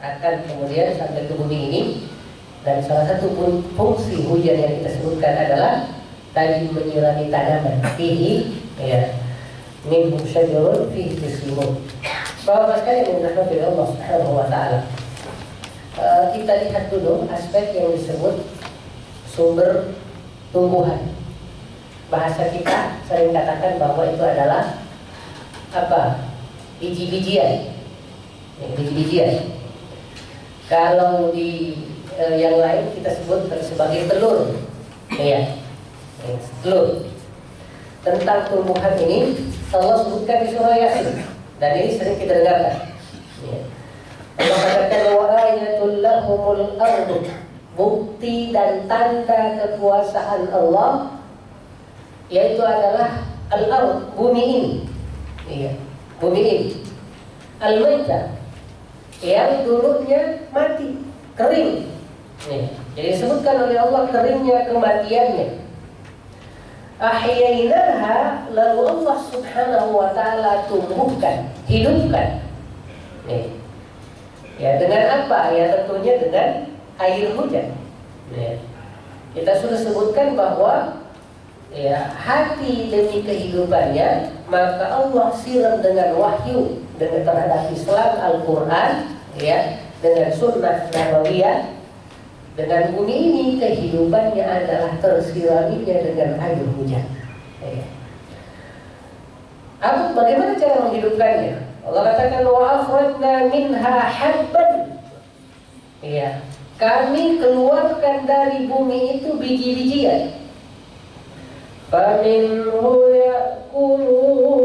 akan kemudian sampai ke bumi ini. Dan salah satu fungsi hujan yang kita sebutkan adalah tadi menyirami tanaman. Fihi ya min syajarun fihi tuslimun. Bahwa sekali yang dirahmati Allah Subhanahu wa taala. Kita lihat dulu aspek yang disebut sumber tumbuhan. Bahasa kita sering katakan bahwa itu adalah apa? Biji-bijian. Biji-bijian. Kalau di yang lain kita sebut sebagai telur, ya, telur. Tentang tumbuhan ini Allah sebutkan di surah Yasin dan ini sering kita dengarkan. Ya. Allah katakan wa ayatul lahumul ardu, bukti dan tanda kekuasaan Allah yaitu adalah al-ard, bumi ini, ya, bumi ini, al-maitah yang dulunya mati, kering. Jadi disebutkan oleh Allah keringnya kematiannya. Ahyainaha, lalu Allah Subhanahu wa taala tumbuhkan, hidupkan. Ya, dengan apa? Ya tentunya dengan air hujan. Kita sudah sebutkan bahwa ya hati demi kehidupannya, maka Allah siram dengan wahyu dengan terhadap Islam Al-Quran, ya, dengan sunnah nabawiyah. Dengan bumi ini kehidupannya adalah tersiraminya dengan air hujan. Bagaimana cara menghidupkannya? Allah katakan wa akhrajna minha habban. Ya, kami keluarkan dari bumi itu biji-bijian. Faminhu yakulun.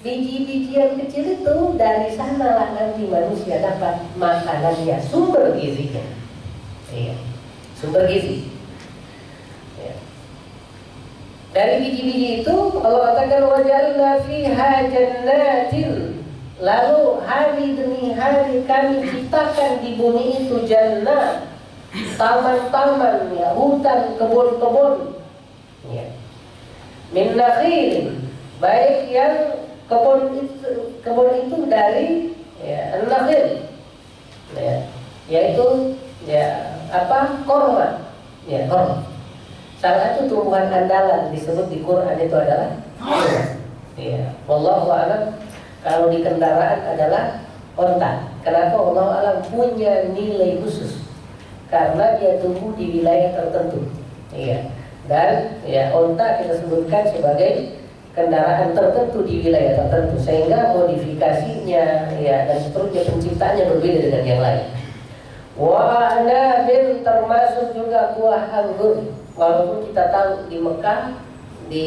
Biji-bijian kecil itu dari sanalah nanti manusia dapat makanannya, sumber gizinya. Iya, sumber gizi. Ya. Dari biji-biji itu Allah katakan wajalna fiha jannatin. Lalu hari demi hari kami ciptakan di bumi itu jannah, taman-taman, ya, hutan, kebun-kebun. Ya. Min nakhil, baik yang kebun itu dari ya, an-nakhil, ya, yaitu ya apa, korma, ya, korma. Salah satu tumbuhan andalan disebut di Quran itu adalah korma. Ya, wallahu a'lam. Kalau di kendaraan adalah onta. Kenapa? Wallahu a'lam punya nilai khusus karena dia tumbuh di wilayah tertentu. Iya. Dan ya onta kita sebutkan sebagai kendaraan tertentu di wilayah tertentu, sehingga modifikasinya ya dan seterusnya penciptaannya berbeda dengan yang lain. Wa anabin, termasuk juga buah anggur. Walaupun kita tahu di Mekah, di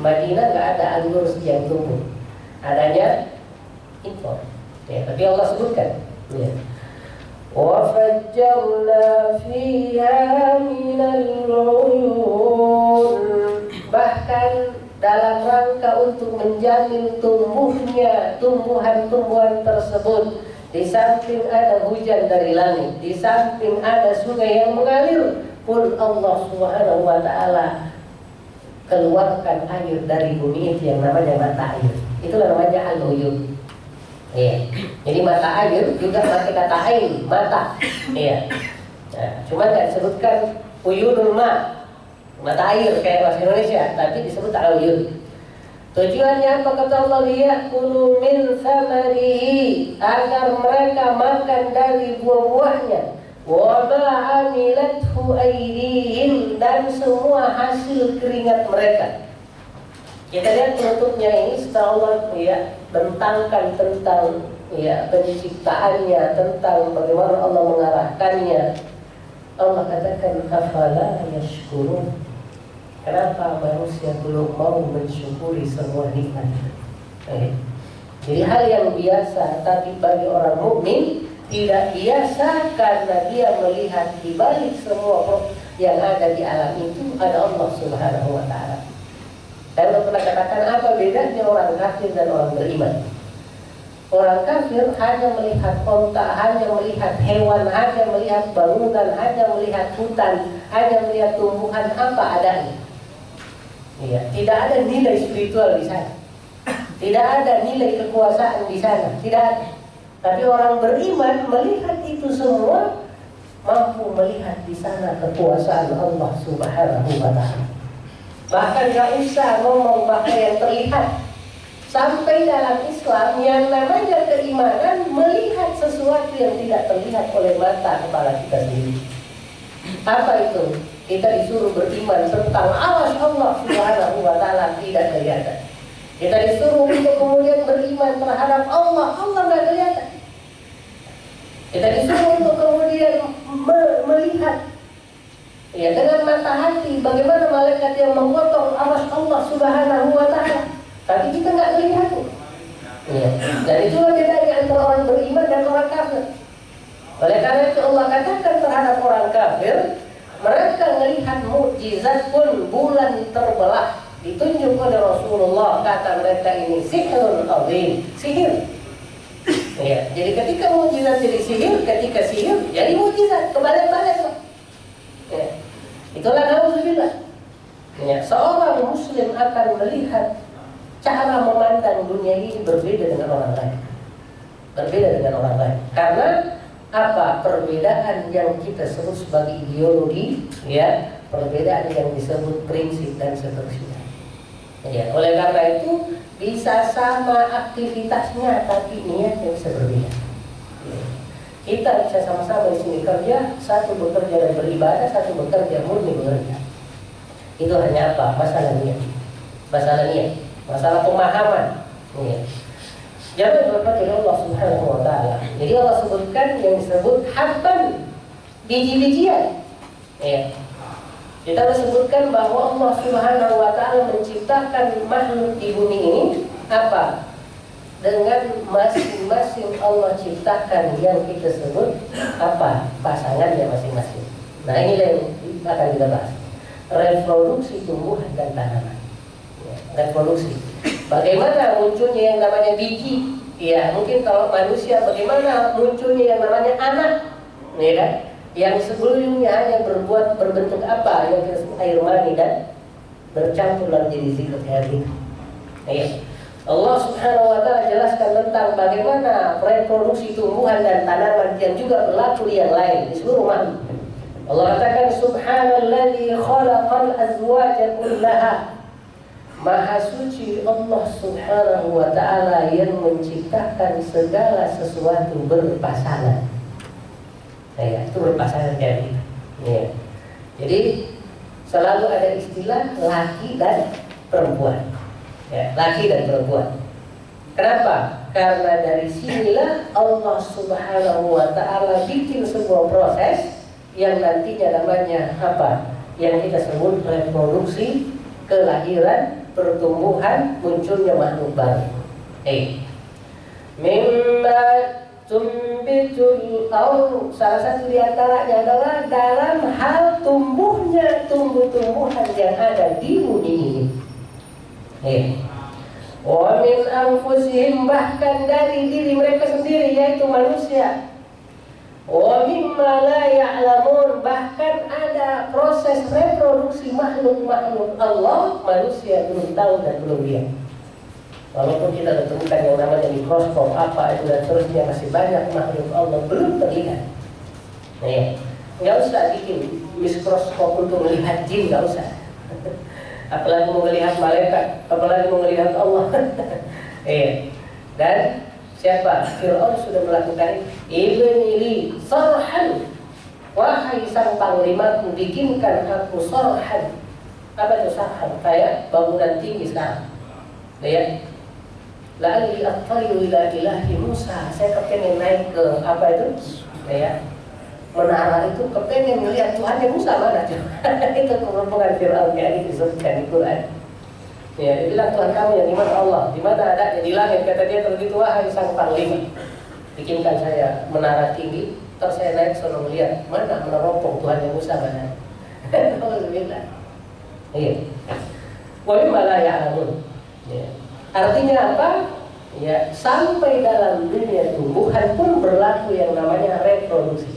Madinah nggak ada anggur yang tumbuh, adanya impor. Ya, tapi Allah sebutkan. Ya. Wa fajjarna fiha minal uyun, bahkan dalam rangka untuk menjamin tumbuhnya tumbuhan-tumbuhan tersebut, di samping ada hujan dari langit, di samping ada sungai yang mengalir, pun Allah Subhanahu wa taala keluarkan air dari bumi itu yang namanya mata air. Itulah namanya al-uyun. Iya. Jadi mata air juga pakai kata ain, mata. Iya. Nah, cuma tidak disebutkan uyunul ma, mata air kayak bahasa Indonesia, tapi disebut al-uyun. Tujuannya apa kata Allah? Liyakulu min samarihi, agar mereka makan dari buah-buahnya. Wa ma amilathu aydihim, dan semua hasil keringat mereka. Kita lihat penutupnya ini setelah Allah ya bentangkan tentang ya penciptaannya, tentang bagaimana Allah mengarahkannya. Allah katakan afala yashkurun. Kenapa manusia belum mau mensyukuri semua nikmat? Jadi hal yang biasa, tapi bagi orang mukmin tidak biasa karena dia melihat di balik semua yang ada di alam itu ada Allah Subhanahu wa taala. Dan Allah pernah katakan apa bedanya orang kafir dan orang beriman? Orang kafir hanya melihat onta, hanya melihat hewan, hanya melihat bangunan, hanya melihat hutan, hanya melihat tumbuhan apa adanya. Ya, tidak ada nilai spiritual di sana, tidak ada nilai kekuasaan di sana, tidak ada. Tapi orang beriman melihat itu semua, mampu melihat di sana kekuasaan Allah Subhanahu wa Ta'ala. Bahkan gak usah ngomong pakai yang terlihat. Sampai dalam Islam yang namanya keimanan melihat sesuatu yang tidak terlihat oleh mata kepala kita sendiri. Apa itu? Kita disuruh beriman tentang awas Allah Subhanahu wa Ta'ala tidak kelihatan. Kita disuruh untuk kemudian beriman terhadap Allah, Allah tidak kelihatan. Kita disuruh untuk kemudian melihat ya dengan mata hati bagaimana malaikat yang memotong awas Allah Subhanahu wa Ta'ala. Tapi kita nggak melihat. Ya. Dan itulah bedanya antara orang beriman dan orang kafir. Oleh karena itu Allah katakan terhadap orang kafir, mereka melihat mukjizat pun bulan terbelah ditunjuk oleh Rasulullah, kata mereka ini sihrun azim, sihir. Ya, jadi ketika mukjizat jadi sihir, ketika sihir jadi mukjizat, kebalik-balik. Ya. Itulah nauzubillah. Ya, seorang muslim akan melihat cara memandang dunia ini berbeda dengan orang lain. Berbeda dengan orang lain. Karena apa? Perbedaan yang kita sebut sebagai ideologi, ya, perbedaan yang disebut prinsip dan seterusnya. Ya, oleh karena itu bisa sama aktivitasnya tapi niatnya bisa berbeda. Ya. Kita bisa sama-sama di sini kerja, satu bekerja dan beribadah, satu bekerja murni bekerja. Itu hanya apa? Masalah niat. Masalah niat. Masalah pemahaman. Ya. Jangan berkata Allah Subhanahu wa Ta'ala. Jadi Allah sebutkan yang disebut habban, biji-bijian. Ya. Kita sebutkan bahwa Allah Subhanahu wa Ta'ala menciptakan makhluk di bumi ini apa? Dengan masing-masing Allah ciptakan yang kita sebut apa? Pasangannya masing-masing. Nah, ini yang akan kita bahas. Reproduksi tumbuhan dan tanaman. Reproduksi. Bagaimana munculnya yang namanya biji? Ya, mungkin kalau manusia bagaimana munculnya yang namanya anak? Ya kan? Yang sebelumnya hanya berbentuk apa? Yang kita sebut air mani dan bercampur dan jadi zikr hari. Ya. Allah Subhanahu wa Ta'ala jelaskan tentang bagaimana reproduksi tumbuhan dan tanaman yang juga berlaku di yang lain di seluruh makhluk. Allah katakan subhanalladzi khalaqal azwaja kullaha. Maha suci Allah Subhanahu wa Ta'ala yang menciptakan segala sesuatu berpasangan. Ya, itu berpasangan jadi. Ya. Jadi selalu ada istilah laki dan perempuan. Ya, laki dan perempuan. Kenapa? Karena dari sinilah Allah Subhanahu wa Ta'ala bikin sebuah proses yang nantinya namanya apa? Yang kita sebut reproduksi, kelahiran, pertumbuhan, munculnya makhluk baru. Mimma tumbitul ardh, salah satu diantaranya adalah dalam hal tumbuhnya tumbuh-tumbuhan yang ada di bumi ini. Wa min anfusihim, bahkan dari diri mereka sendiri yaitu manusia. Wa mimma la ya'lamun, bahkan ada proses reproduksi makhluk-makhluk Allah, manusia belum tahu dan belum lihat. Walaupun kita temukan yang namanya mikroskop apa itu dan seterusnya, masih banyak makhluk Allah belum terlihat. Nah, ya, nggak usah bikin mikroskop untuk melihat jin, nggak usah. Apalagi mau melihat malaikat, apalagi mau melihat Allah. Dan siapa? Fir'aun sudah melakukan ibnili sarhan, wahai sang panglimaku, bikinkan aku sarhan. Apa itu sarhan? Kayak bangunan tinggi sekarang. Ya. La'alli attali'u ila ilahi Musa. Saya kepengen naik ke apa itu? Ya. Menara itu, kepengen melihat Tuhannya Musa mana? Itu kelompok Fir'aun yang disebutkan di Quran. Ya, dia bilang Tuhan kamu yang di mana? Allah. Di mana ada? Di langit. Kata dia kalau gitu, wahai sang panglima, bikinkan saya menara tinggi, terus saya naik sono melihat mana meneropong Tuhannya Musa mana. Alhamdulillah. Iya. Wa mimma la ya'lamun. Ya. Artinya apa? Ya, sampai dalam dunia tumbuhan pun berlaku yang namanya reproduksi.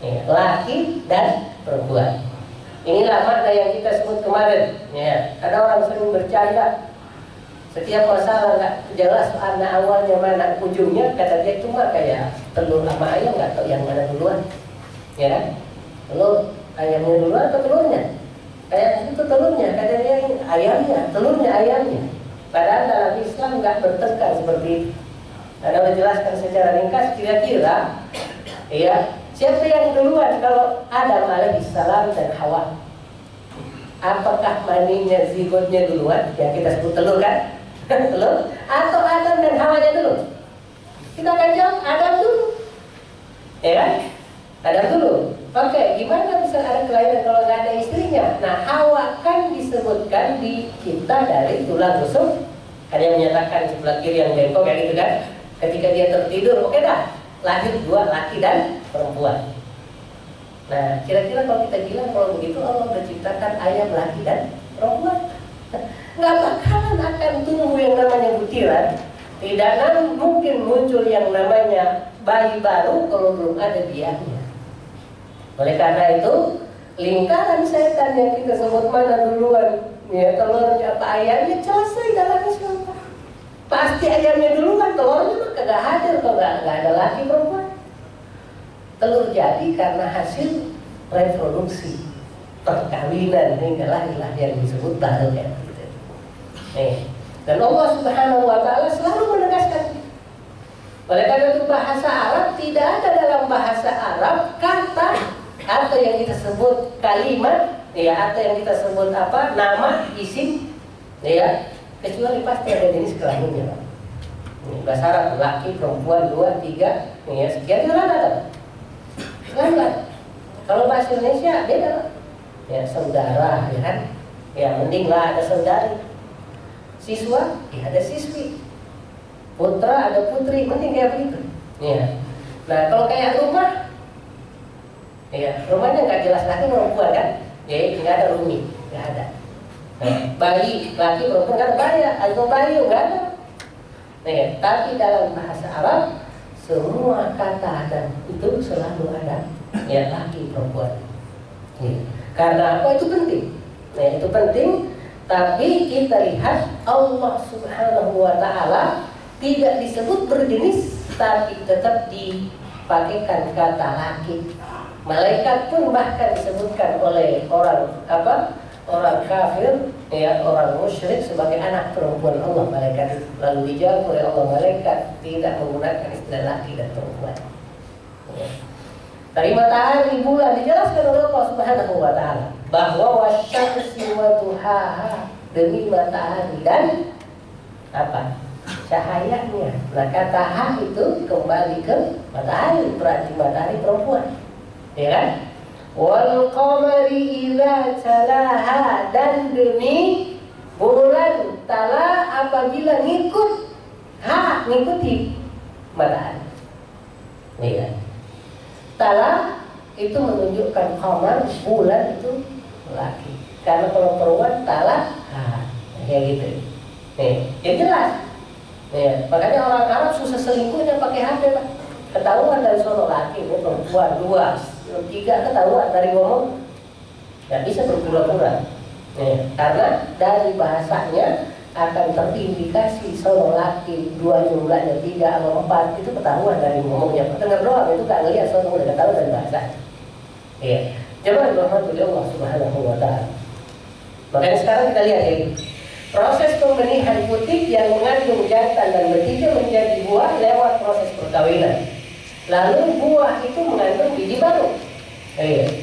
Ya, laki dan perempuan. Inilah makna yang kita sebut kemarin. Ya, ada orang sering bercanda. Setiap masalah nggak jelas mana awalnya mana ujungnya, kata dia itu mah kayak telur sama ayam, nggak tahu yang mana duluan, ya kan? Telur ayamnya duluan atau telurnya? Kayak itu telurnya, kata dia ayamnya, telurnya ayamnya. Padahal dalam Islam nggak bertengkar seperti itu. Karena menjelaskan secara ringkas, kira-kira, ya siapa yang duluan kalau Adam alaihissalam dan Hawa? Apakah maninya zigotnya duluan, yang kita sebut telur kan? Telur, atau Adam dan Hawanya dulu? Kita akan jawab Adam dulu, ya kan? Adam dulu. Oke, gimana bisa ada kelainan kalau nggak ada istrinya? Nah, Hawa kan disebutkan di kita dari tulang rusuk. Ada yang menyatakan sebelah kiri yang bengkok kayak gitu kan? Ketika dia tertidur, oke dah, lahir dua laki dan perempuan. Nah, kira-kira kalau kita bilang kalau begitu Allah menciptakan ayam laki dan perempuan, nggak bakalan akan tumbuh yang namanya butiran. Tidak mungkin muncul yang namanya bayi baru kalau belum ada biangnya. Oleh karena itu, lingkaran setan yang kita sebut mana duluan, ya telurnya apa ayamnya, selesai dalam Islam. Pasti ayamnya duluan, telurnya mah kagak hadir kalau nggak ada laki perempuan. Telur jadi karena hasil reproduksi, perkawinan, hingga lahirlah yang disebut baru ya. Dan Allah Subhanahu wa Ta'ala selalu menegaskan. Oleh karena itu bahasa Arab tidak ada dalam bahasa Arab kata atau yang kita sebut kalimat, ya, atau yang kita sebut apa nama, isim, ya, kecuali pasti ada jenis kelaminnya. Bahasa Arab laki, perempuan, dua, tiga, ya, sekian kan ada. Selain kalau bahasa Indonesia beda, ya saudara, ya kan, ya mending lah ada saudari. Siswa, ya ada siswi. Putra ada putri, mending kayak begitu. Ya. Nah kalau kayak rumah, ya rumahnya nggak jelas laki perempuan kan, ya nggak ada rumi, nggak ada. Nah, bayi laki perempuan nggak ada bayi, atau bayi nggak ada. Nah, tapi dalam bahasa Arab semua kata dan itu selalu ada, ya laki perempuan. Ya. Karena apa itu penting? Nah itu penting. Tapi kita lihat Allah Subhanahu wa Ta'ala tidak disebut berjenis, tapi tetap dipakaikan kata laki. Malaikat pun bahkan disebutkan oleh orang kafir, ya orang musyrik sebagai anak perempuan Allah, malaikat itu. Lalu dijawab oleh Allah, malaikat tidak menggunakan istilah laki dan perempuan. Ya. Dari matahari, bulan dijelaskan oleh Allah Subhanahu wa Ta'ala bahwa wasyamsi wa duhaha, demi matahari dan apa? Cahayanya. Nah kata ha itu kembali ke matahari, berarti matahari perempuan, ya kan? Wal qamari idza talaha, dan demi bulan tala apabila ngikuti matahari. Nih kan? Tala itu menunjukkan qamar, bulan itu laki. Karena kalau perempuan tala, kayak gitu. Nih, ya jelas. Nih, makanya orang Arab susah selingkuhnya pakai HP, Pak. Ketahuan dari sono laki, ini perempuan, dua, tiga ketahuan dari ngomong. Nggak bisa berpura-pura. Nih, karena dari bahasanya akan terindikasi sono laki, dua jumlahnya, tiga atau empat, itu ketahuan dari ngomongnya. Dengar doang itu nggak ngeliat, sono udah ketahuan dari bahasa. Iya. Coba rahmatullahi Allah Subhanahu wa Ta'ala. Makanya sekarang kita lihat ya, proses pembenihan putih yang mengandung jantan dan betina menjadi buah lewat proses perkawinan. Lalu buah itu mengandung biji baru.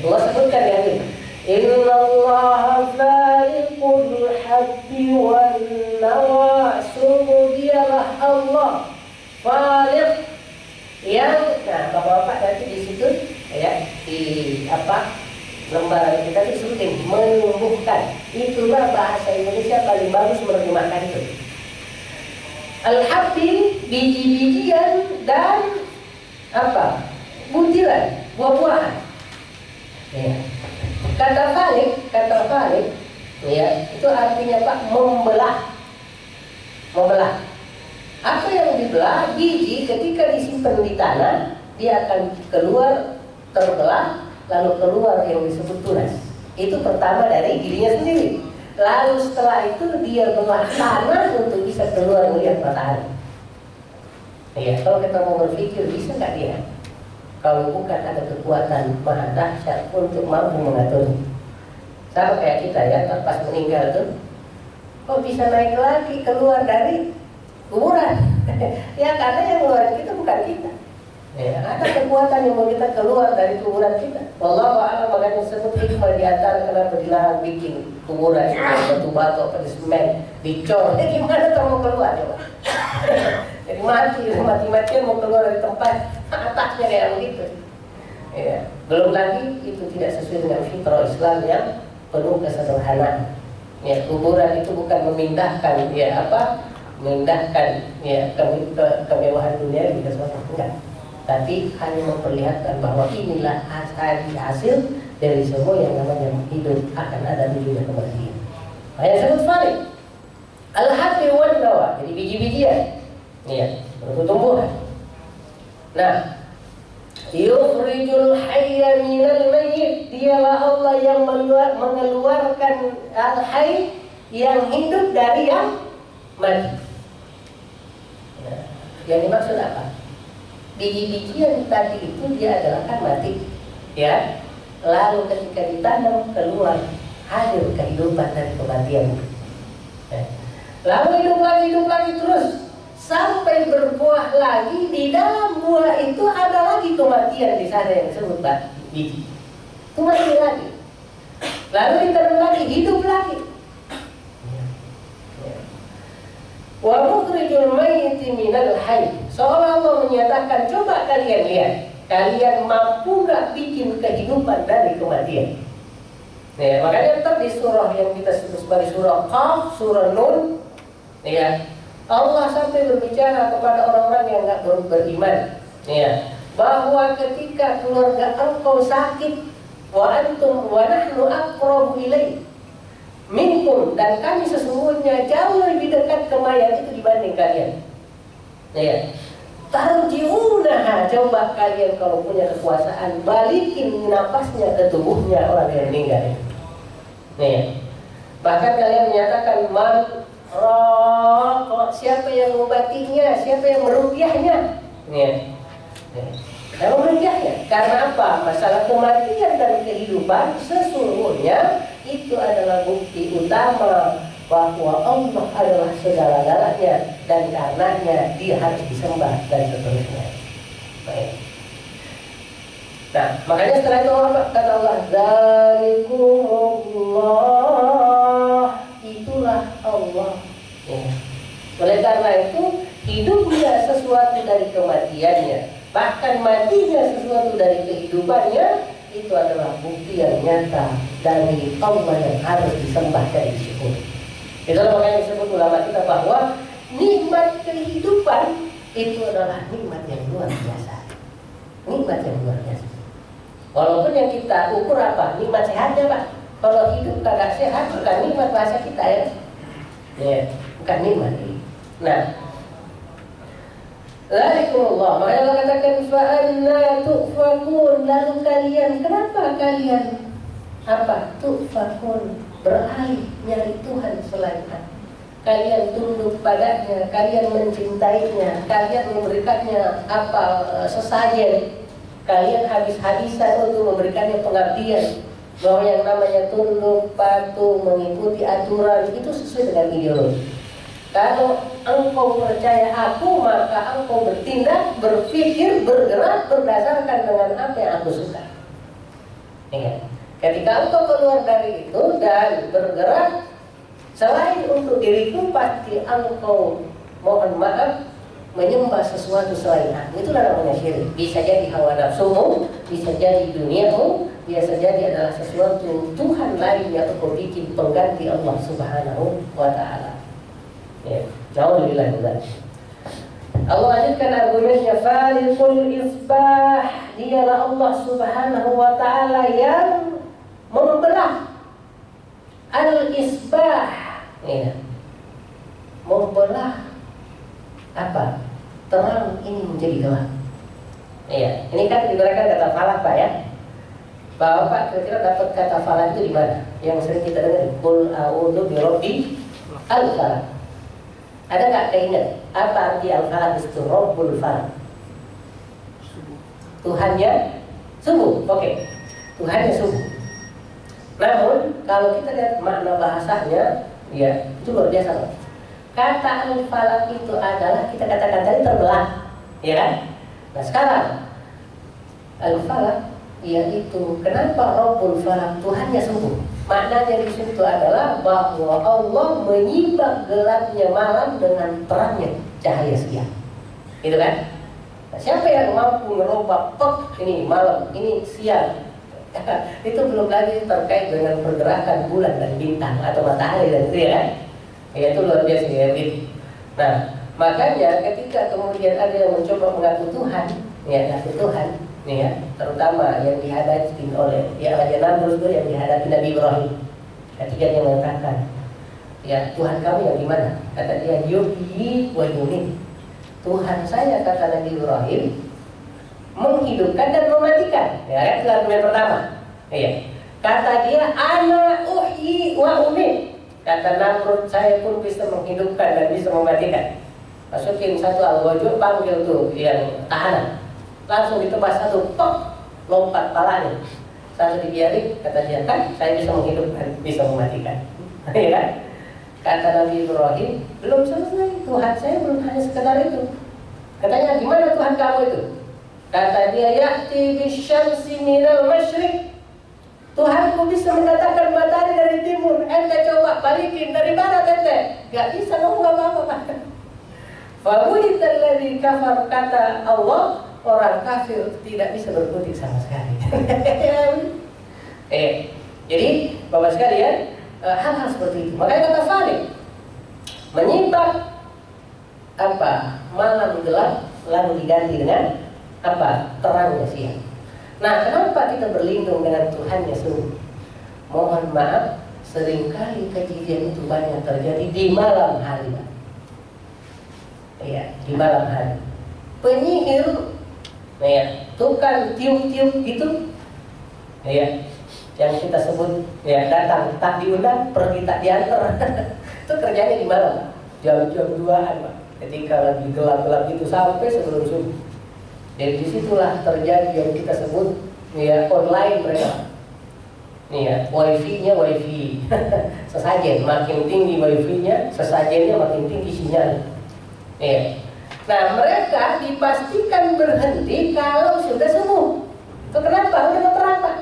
Allah sebutkan yang ini. Innallaha faliqul habbi wan nawa, sungguh dialah Allah faliq yang, nah bapak-bapak nanti di situ ya di apa lembaran kita disebutin menumbuhkan. Itulah bahasa Indonesia paling bagus menerjemahkan itu. Al-habbi, biji-bijian dan apa? Butiran, buah-buahan. Ya. Kata falik, ya, itu artinya Pak membelah. Apa yang dibelah? Biji ketika disimpan di tanah, dia akan keluar terbelah, lalu keluar yang disebut tunas. Itu pertama dari dirinya sendiri. Lalu setelah itu dia belah tanah untuk bisa keluar melihat matahari. Ya, kalau kita mau berpikir bisa nggak dia? Kalau bukan ada kekuatan maha dahsyat untuk mampu mengatur. Sama kayak kita ya, pas meninggal tuh, kok bisa naik lagi keluar dari kuburan? Ya karena yang keluar kita bukan kita. Ya, ada kekuatan yang mau kita keluar dari kuburan kita. Wallahu a'lam, makanya disebut hikmah di antara kenapa dilarang bikin kuburan batu-batu atau semen dicor. Gimana tuh mau keluar coba? Jadi mati-matian mau keluar dari tempat atasnya kayak begitu. Ya, belum lagi itu tidak sesuai dengan fitrah Islam yang penuh kesederhanaan. Ya, kuburan itu bukan memindahkan memindahkan kemewahan dunia di sesuatu, enggak. Tapi hanya memperlihatkan bahwa inilah hasil dari semua yang namanya hidup akan ada di dunia kematian. Yang disebut farid al-habbi wal nawa, jadi biji-bijian, ya, tumbuhan. Nah, yukhrijul hayya minal mayyit, dialah Allah yang mengeluarkan al-hayy, yang hidup dari yang mati. Nah, yang dimaksud apa? Biji-bijian tadi itu dia adalah kan mati, ya. Lalu ketika ditanam keluar hadir kehidupan dari kematian. Lalu hidup lagi terus sampai berbuah lagi. Di dalam buah itu ada lagi kematian di sana yang disebut biji. Itu mati lagi. Lalu ditanam lagi, hidup lagi. Wa mukhrijul mayyiti minal hayy. Seolah Allah menyatakan, coba kalian lihat, kalian mampu gak bikin kehidupan dari kematian? Ya, makanya ntar di surah yang kita sebut sebagai surah Qaf, surah Nun, ya, Allah sampai berbicara kepada orang-orang yang gak beriman, ya, bahwa ketika keluarga engkau sakit, wa antum wa nahnu aqrabu ilaih minkum, dan kami sesungguhnya jauh lebih dekat ke mayat itu dibanding kalian. Ya, tarji'unaha, coba kalian kalau punya kekuasaan balikin napasnya ke tubuhnya orang yang meninggal. Ya, bahkan kalian menyatakan man siapa yang mengobatinya, siapa yang meruqyahnya. Ya, yang meruqyahnya karena apa? Masalah kematian dan kehidupan sesungguhnya itu adalah bukti utama bahwa Allah adalah segala-galanya, dan karenanya dia harus disembah dan seterusnya. Baik. Nah, makanya setelah itu kata Allah, dzalikumullah, itulah Allah. Ya. Oleh karena itu hidupnya sesuatu dari kematiannya, bahkan matinya sesuatu dari kehidupannya, itu adalah bukti yang nyata dari Allah yang harus disembah dan disyukuri. Itulah makanya disebut ulama kita bahwa nikmat kehidupan itu adalah nikmat yang luar biasa. Nikmat yang luar biasa. Walaupun yang kita ukur apa? Nikmat sehatnya, Pak. Kalau hidup kagak sehat bukan nikmat bahasa kita ya. Ya, bukan nikmat ini. Nah, Zalikumullah, makanya Allah katakan fa'anna tu'fakun, lalu kalian, kenapa kalian tu'fakun, beralih nyari Tuhan selain Allah. Kalian tunduk padanya, kalian mencintainya, kalian memberikannya sesajen, kalian habis-habisan untuk memberikannya pengabdian. Bahwa yang namanya tunduk, patuh, mengikuti aturan itu sesuai dengan ideologi. Kalau engkau percaya aku, maka engkau bertindak, berpikir, bergerak berdasarkan dengan apa yang aku suka. Ingat, ketika engkau keluar dari itu dan bergerak selain untuk diriku, pasti engkau mohon maaf menyembah sesuatu selain aku. Itulah namanya syirik. Bisa jadi hawa nafsumu, bisa jadi duniamu, bisa jadi adalah sesuatu Tuhan lain yang engkau bikin pengganti Allah Subhanahu wa Ta'ala. Ya, naudzubillah. Allah lanjutkan argumennya, Falikul isbah, dialah Allah Subhanahu wa Ta'ala yang membelah. Al-isbah, ya, membelah apa? Terang ini menjadi gelap. Ya, ini kan digunakan kata falak, Pak ya. Bapak kira-kira dapat kata falak itu di mana? Yang sering kita dengar, qul a'udzu birabbil falaq. Ada nggak keinget apa arti al-falaq itu? Rabbul falaq. Tuhannya subuh. Oke. Tuhannya subuh. Namun kalau kita lihat makna bahasanya, ya itu luar biasa. Kata al-falaq itu adalah kita kata-kata ini terbelah, ya kan? Nah sekarang al-falaq yaitu kenapa Rabbul falaq, Tuhannya subuh. Maknanya di situ adalah bahwa Allah menyimbang gelapnya malam dengan terangnya cahaya siang. Gitu kan? Nah, siapa yang mampu merubah ini malam, ini siang? Itu belum lagi terkait dengan pergerakan bulan dan bintang atau matahari dan itu ya kan? Ya itu luar biasa ya gitu. Nah, makanya ketika kemudian ada yang mencoba mengaku Tuhan, ya ngaku Tuhan, nih ya, terutama yang dihadapi oleh ya Raja Namrud itu yang dihadapi Nabi Ibrahim. Ketika dia mengatakan, ya Tuhan kamu yang di mana? Kata dia, yuhyi wa yumiit. Tuhan saya, kata Nabi Ibrahim, menghidupkan dan mematikan. Ya kan, itu argumen pertama. Iya. Kata dia, ana uhyi wa umiit. Kata Namrud, saya pun bisa menghidupkan dan bisa mematikan. Masukin satu al-wajud, panggil tuh yang tahanan. Langsung ditebas satu, pok, lompat palanya. Satu dibiarin, kata dia, kan saya bisa menghidupkan, bisa mematikan. Iya kan? Kata Nabi Ibrahim, belum selesai, Tuhan saya belum hanya sekedar itu. Katanya, gimana Tuhan kamu itu? Kata dia, ya'ti bisyamsi minal masyriq. Tuhanku bisa mendatangkan matahari dari timur. Ente coba balikin dari barat ente. Gak bisa, kamu gak apa-apa. Fabuhital ladzi kafar, kata Allah, orang kafir tidak bisa berkutik sama sekali. Jadi Bapak sekalian, hal-hal seperti itu. Makanya kata Falik, menyimpang apa malam gelap lalu diganti dengan apa terangnya siang. Nah, kenapa kita berlindung dengan Tuhannya subuh? Mohon maaf, seringkali kejadian itu banyak terjadi di malam hari. Ya, di malam hari. Penyihir, ya, tukang tiup-tiup gitu, ya, yang kita sebut ya datang tak diundang, pergi tak diantar. Itu kerjanya di malam, jam-jam 2-an, Pak. Ketika lagi gelap-gelap itu sampai sebelum subuh. Jadi disitulah terjadi yang kita sebut ya online mereka. Nih ya, wifi-nya wifi sesajen, makin tinggi wifi-nya, sesajennya makin tinggi sinyal. Ya. Nah mereka dipastikan berhenti kalau sudah subuh. Itu kenapa? Udah terang Pak.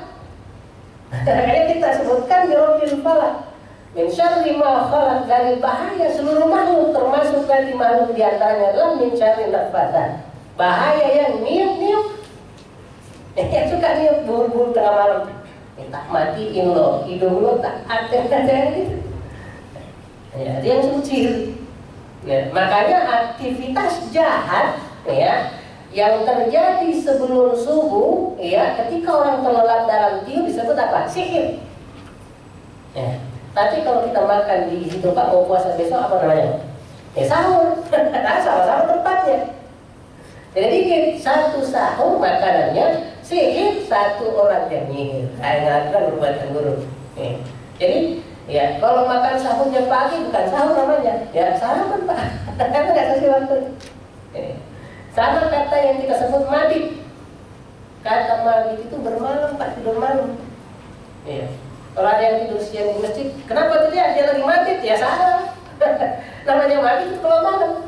Kayak kita sebutkan di Rabbil falaq, min syarri ma khalaq, dari bahaya seluruh makhluk, termasuk dari makhluk di antaranya adalah min syarri nafasat, bahaya yang niup-niup. Yang suka niup buru-buru tengah malam. Tak matiin lo, hidung lo tak ada gitu. Ya, dia yang suci. Ya, makanya aktivitas jahat ya yang terjadi sebelum subuh ya ketika orang terlelap dalam tidur disebut apa? Sihir. Ya. Tapi kalau kita makan di situ Pak mau puasa besok apa namanya? Sahur. Nah, sama-sama tempatnya. Jadi satu sahur makanannya sihir, satu orang yang nyihir. Saya ngatakan perbuatan buruk. Ya. Jadi ya, kalau makan sahurnya pagi bukan sahur namanya, ya sarapan Pak, karena nggak sesuai waktu. Sama kata yang kita sebut mabit. Kata mabit itu bermalam Pak, tidur malam. Ya. Kalau ada yang tidur siang di masjid, kenapa dia lagi mabit? Ya salah. Namanya mabit itu kalau malam.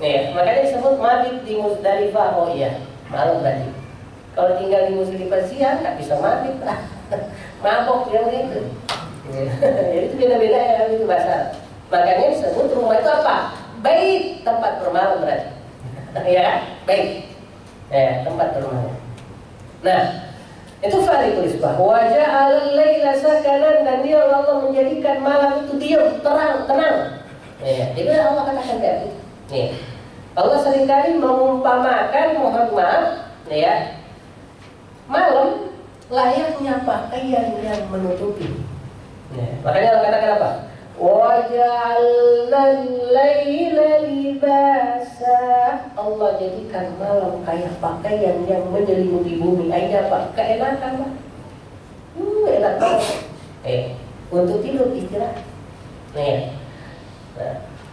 Ya, makanya disebut mabit di Muzdalifah. Oh iya, malam berarti. Kalau tinggal di Muzdalifah siang nggak bisa mabit Pak. Mabok yang itu. Jadi itu beda-beda ya itu bahasa. Makanya disebut rumah itu apa? Bait, tempat bermalam berarti. Ya, bait. Ya, tempat bermalam. Nah, itu Falikul Isbah. Wa ja'alal laila sakanan, dan dia Allah menjadikan malam itu diam, terang, tenang. Ya, jadi Allah katakan kayak gitu. Ya. Allah seringkali mengumpamakan, mohon maaf, ya, malam layaknya pakaian yang menutupi. Ya, makanya Allah katakan apa? وَجَعَلْنَا اللَّيْلَ لِبَاسًا. Allah jadikan malam kayak pakaian yang menyelimuti bumi. Akhirnya apa? Keenakan Pak. enak banget. Untuk tidur istirahat. Nah,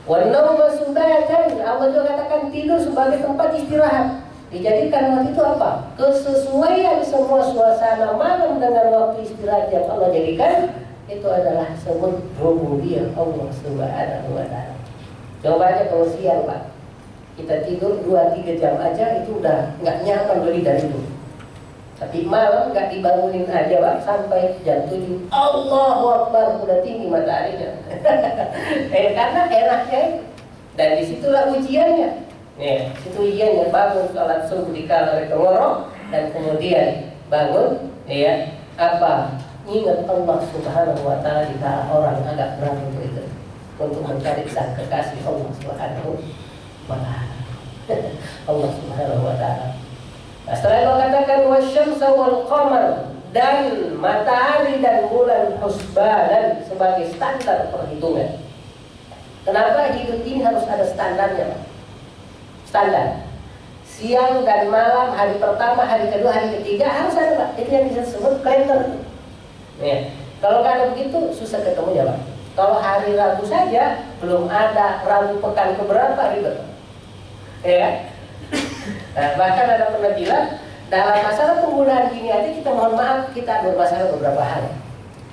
Wanauma subatan, Allah juga katakan tidur sebagai tempat istirahat. Dijadikan waktu itu apa? Kesesuaian semua suasana malam dengan waktu istirahat yang Allah jadikan, itu adalah sebut rububiyah Allah Subhanahu wa ta'ala. Coba aja kalau siang Pak, kita tidur 2-3 jam aja itu udah nggak nyaman lebih dari itu. Tapi malam nggak dibangunin aja Pak sampai jam 7, Allahu Akbar, udah tinggi mataharinya. Karena enaknya itu. Dan disitulah ujiannya. Itu ujiannya, bangun sholat subuh di kala ngorok, dan kemudian bangun, apa? Ingat Allah Subhanahu wa ta'ala di kala orang agak berat untuk itu, untuk mencari sang kekasih Allah Subhanahu wa ta'ala. Allah Subhanahu wa ta'ala. Nah, setelah Allah katakan wasyamsa wal qamar, dan matahari dan bulan husbanan sebagai standar perhitungan. Kenapa hidup ini harus ada standarnya Pak? Standar siang dan malam, hari pertama, hari kedua, hari ketiga harus ada Pak. Itu yang disebut kalender. Kalau nggak ada begitu susah ketemunya Pak. Kalau hari Rabu saja belum ada Rabu pekan keberapa ribet. Nah, bahkan ada pernah bilang dalam masalah penggunaan gini aja kita mohon maaf, kita bermasalah beberapa hal.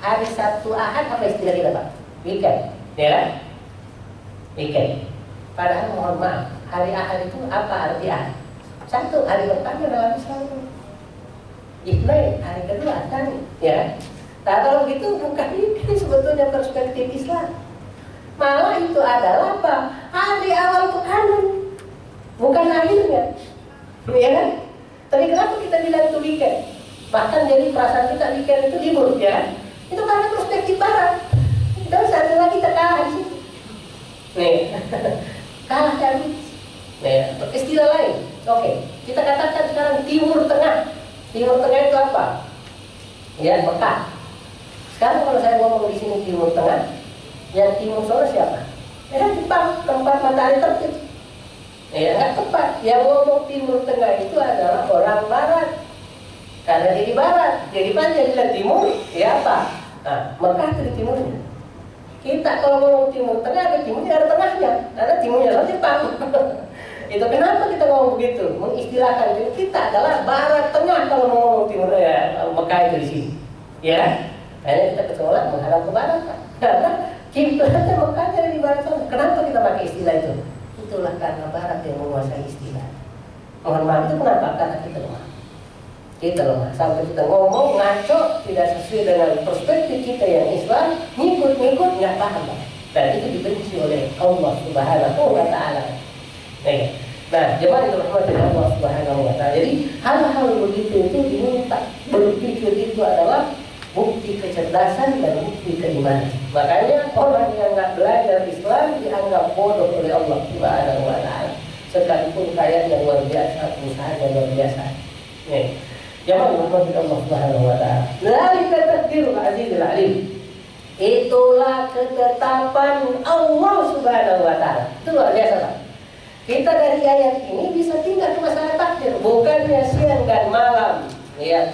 Hari Sabtu Ahad apa istilah kita Pak? Weekend, weekend. Padahal mohon maaf, hari Ahad itu apa arti Ahad? Satu, hari pertama dalam Islam. Isnin, hari kedua Tani, Nah kalau begitu bukan ini sebetulnya perspektif Islam. Malah itu adalah apa? Hari awal pekan, bukan akhirnya. Tapi kenapa kita bilang itu weekend? Bahkan jadi perasaan kita weekend itu libur, Itu karena perspektif barat. Dan satu lagi kita kalah di situ. Kalah dari. Istilah lain. Oke, kita katakan sekarang Timur Tengah. Timur Tengah itu apa? Mekah. Sekarang kalau saya ngomong di sini Timur Tengah, yang Timur Sore siapa? Jepang, tempat matahari terbit. Nggak tepat. Yang ngomong Timur Tengah itu adalah orang Barat. Karena jadi Barat, jadi panjang bilang Timur, apa? Nah, Mekah itu di timurnya. Kita kalau ngomong Timur Tengah, ada timurnya, ada tengahnya. Karena timurnya adalah Jepang. Itu kenapa kita ngomong begitu? Mengistilahkan diri kita adalah Barat Tengah kalau ngomong Timur Mekah itu di sini. Karena kita kecolak menghadap ke Barat. Karena kiblatnya Mekah ada di Barat sana. Kenapa kita pakai istilah itu? Itulah karena Barat yang menguasai istilah. Mohon maaf itu kenapa? Karena kita lemah. Kita lemah. Sampai kita ngomong ngaco, tidak sesuai dengan perspektif kita yang Islam, ngikut-ngikut nggak paham. Dan itu dibenci oleh Allah Subhanahu wa ta'ala. Nah, jemaah yang dirahmati Allah Subhanahu wa ta'ala. Jadi hal-hal begitu itu diminta. Berpikir itu adalah bukti kecerdasan dan bukti keimanan. Makanya orang yang nggak belajar Islam dianggap bodoh oleh Allah Subhanahu wa ta'ala. Sekalipun kaya yang luar biasa, usaha yang luar biasa. Jemaah yang dirahmati Allah Subhanahu wa ta'ala. Dzalika taqdirul azizil alim. Itulah ketetapan Allah Subhanahu wa ta'ala. Itu luar biasa Pak. Kita dari ayat ini bisa tinggal ke masalah takdir. Bukannya siang dan malam,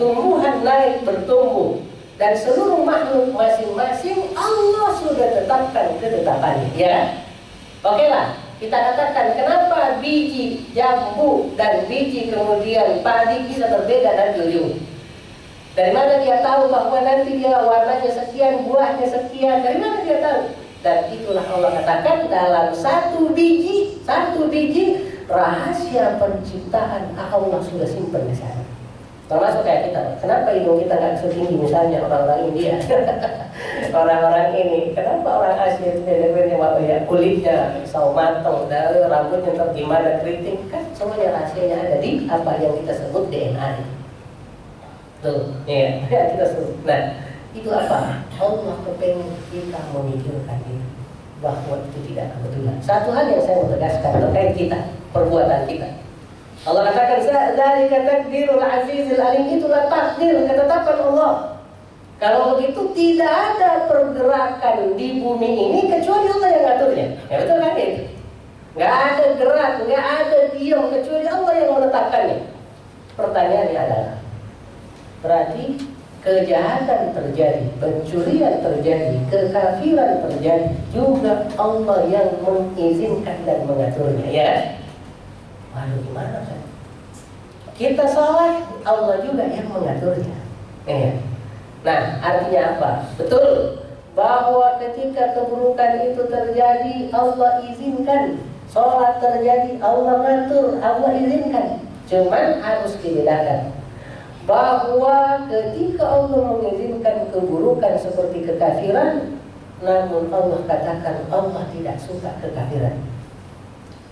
tumbuhan naik bertumbuh, dan seluruh makhluk masing-masing Allah sudah tetapkan ketetapannya. Oke lah, kita katakan kenapa biji jambu dan biji kemudian padi bisa berbeda dan ujung. Dari mana dia tahu bahwa nanti dia warnanya sekian, buahnya sekian? Dari mana dia tahu? Dan itulah Allah katakan dalam satu biji rahasia penciptaan Allah sudah simpan di sana. Termasuk kayak kita, kenapa hidung kita nggak setinggi misalnya orang-orang India, orang-orang ini, kenapa orang Asia itu kulitnya sawo matang, dan rambutnya tetap gimana keriting, kan semuanya rahasianya ada di apa yang kita sebut DNA. Tuh, kita sebut. Nah, itu apa? Allah kepengen kita memikirkan itu, bahwa itu tidak kebetulan. Satu hal yang saya mau tegaskan terkait kita, perbuatan kita. Allah katakan dzalika taqdirul azizil alim, itulah takdir, ketetapan Allah. Kalau begitu tidak ada pergerakan di bumi ini kecuali Allah yang ngaturnya. Betul kan itu? Nggak ada gerak, nggak ada diam kecuali Allah yang menetapkannya. Pertanyaannya adalah, berarti kejahatan terjadi, pencurian terjadi, kekafiran terjadi, juga Allah yang mengizinkan dan mengaturnya, ya. Lalu gimana kan? Kita sholat, Allah juga yang mengaturnya. Nah, artinya apa? Betul bahwa ketika keburukan itu terjadi, Allah izinkan. Sholat terjadi, Allah ngatur, Allah izinkan. Cuman harus dibedakan bahwa ketika Allah mengizinkan keburukan seperti kekafiran, namun Allah katakan Allah tidak suka kekafiran.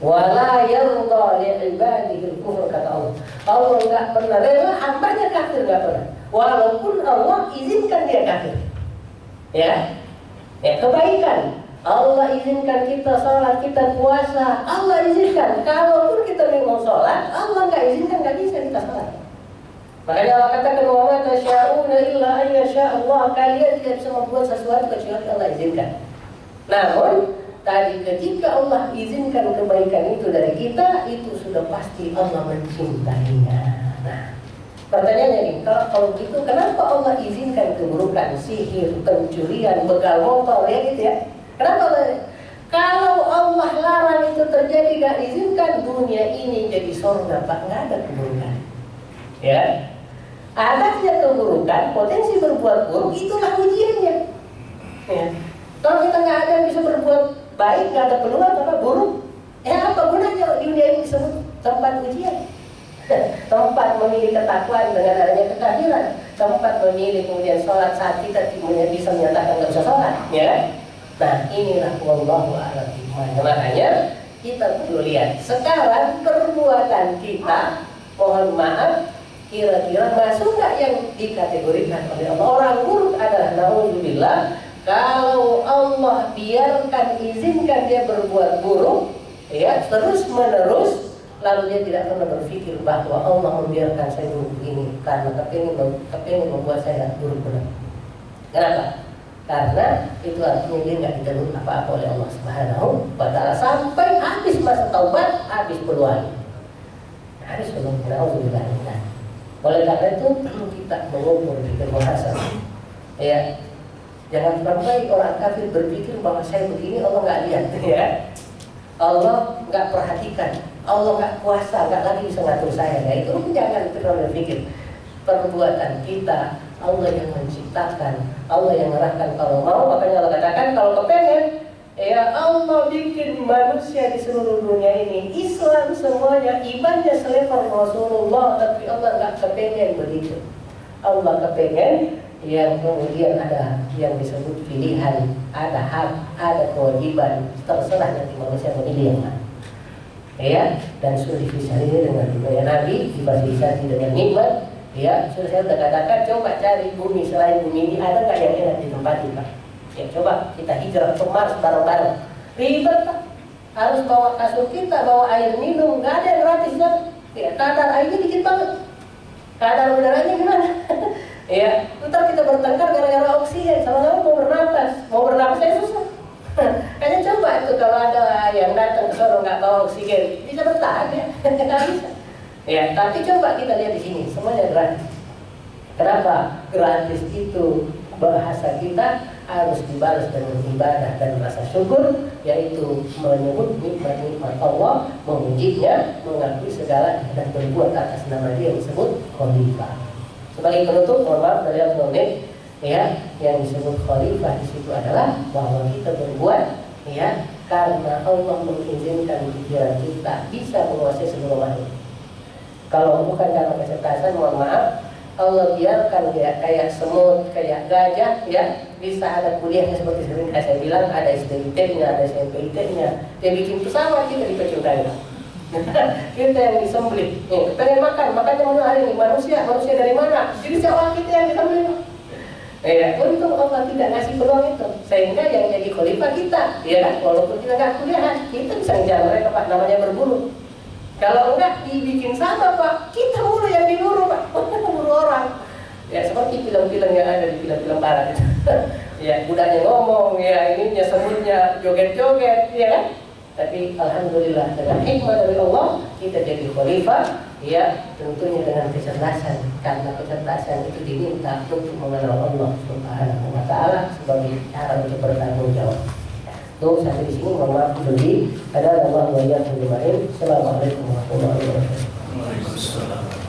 Wala yarda li'ibadihi al-kufr, kata Allah. Allah enggak pernah rela hambanya kafir, enggak pernah. Walaupun Allah izinkan dia kafir. Ya. Kebaikan. Allah izinkan kita sholat, kita puasa, Allah izinkan. Kalaupun kita mau sholat, Allah enggak izinkan, enggak bisa kita sholat. Makanya Allah katakan, wa ma tasyauna illa an yasha Allah, kalian tidak bisa membuat sesuatu kecuali Allah izinkan. Namun tadi ketika Allah izinkan kebaikan itu dari kita, itu sudah pasti Allah mencintainya. Nah, pertanyaannya nih, kalau gitu kenapa Allah izinkan keburukan, sihir, pencurian, begal motor, ya gitu ya? Kenapa Allah? Kalau Allah larang itu terjadi, gak izinkan, dunia ini jadi surga, Pak, nggak ada keburukan. Ya, adanya keburukan, potensi berbuat buruk, itulah ujiannya. Ya. Kalau kita nggak ada yang bisa berbuat baik, nggak ada peluang apa buruk, apa gunanya dunia ini disebut tempat ujian? Tempat memilih ketakwaan dengan adanya kekafiran, tempat memilih kemudian sholat saat kita bisa menyatakan nggak bisa sholat, ya. Nah, inilah wallahu a'lam. Makanya kita perlu lihat sekarang perbuatan kita, mohon maaf, kira-kira masuk nggak yang dikategorikan oleh Allah? Orang buruk adalah naudzubillah. Kalau Allah biarkan, izinkan dia berbuat buruk, ya, terus menerus, lalu dia tidak pernah berpikir bahwa Allah membiarkan saya buruk ini karena kepingin membuat saya buruk benar. Kenapa? Karena itu artinya dia nggak ditegur apa-apa oleh Allah Subhanahu wa Ta'ala sampai habis masa taubat, habis peluang. Habis peluang. Alhamdulillah. Oleh karena itu kita mengukur, kita muhasabah. Ya, jangan sampai orang kafir berpikir bahwa saya begini Allah nggak lihat, ya. Allah nggak perhatikan, Allah nggak kuasa, nggak lagi bisa ngatur saya. Ya, itu jangan terlalu berpikir. Perbuatan kita Allah yang menciptakan, Allah yang mengarahkan kalau mau. Makanya Allah katakan kalau kepengen, ya Allah bikin manusia di seluruh dunia ini Islam semuanya, imannya selevel Rasulullah, tapi Allah nggak kepengen begitu. Allah kepengen yang kemudian ada yang disebut pilihan, ada hak, ada kewajiban, terserah nanti manusia memilih yang mana. Ya, dan sudah difasilitasi dengan budaya Nabi, difasilitasi dengan nikmat. Ya, sudah saya sudah katakan, coba cari bumi selain bumi ini ada nggak yang enak ditempati, Pak? Ya, coba kita hijrah ke Mars bareng-bareng. Ribet, Pak. Harus bawa kasur kita, bawa air minum, nggak ada yang gratis, kan? Ya, kadar airnya dikit banget. Kadar udaranya gimana? Ya, ntar kita bertengkar gara-gara oksigen, sama-sama mau bernapas saya susah. Kayaknya coba itu kalau ada yang datang ke sono nggak bawa oksigen, bisa bertahan ya? Nggak bisa. Ya, tapi coba kita lihat di sini, semuanya gratis. Kenapa? Gratis itu bahasa kita harus dibalas dengan ibadah dan rasa syukur, yaitu menyebut nikmat-nikmat Allah, memujinya, mengakui segala dan berbuat atas nama Dia yang disebut khalifah. Sebagai penutup, mohon maaf dari Abdul, ya, yang disebut khalifah di situ adalah bahwa kita berbuat, ya, karena Allah mengizinkan pikiran kita bisa menguasai seluruh makhluk. Kalau bukan karena kecerdasan, mohon maaf, Allah biarkan dia kayak semut, kayak gajah, ya, bisa ada kuliahnya seperti sering saya bilang, ada STIT-nya, ada SMPIT-nya. Dia bikin pesawat, kita dipecundai. Kita yang disembelih, pengen makannya mana hari ini, manusia dari mana? Jadi siapa kita yang disembelih? Ya, untung Allah tidak ngasih peluang itu, sehingga yang jadi khalifah kita, ya kan? Walaupun kita nggak kuliah, kita bisa ngejar mereka, Pak, namanya berburu. Kalau enggak dibikin sama, Pak, kita mulu yang diburu, Pak, buru orang. Ya, seperti film-film yang ada di film-film barat itu. Ya, budaknya ngomong, ya ininya semutnya joget-joget, ya kan? Tapi alhamdulillah dengan hikmah dari Allah kita jadi khalifah, ya, tentunya dengan kecerdasan. karena kecerdasan itu diminta untuk mengenal Allah Subhanahu wa Ta'ala sebagai cara untuk bertanggung jawab. Tuh sampai di sini, mohon maaf dulu. Ada Allah wa iyyakum ajmain. Assalamualaikum warahmatullahi wabarakatuh. Waalaikumsalam.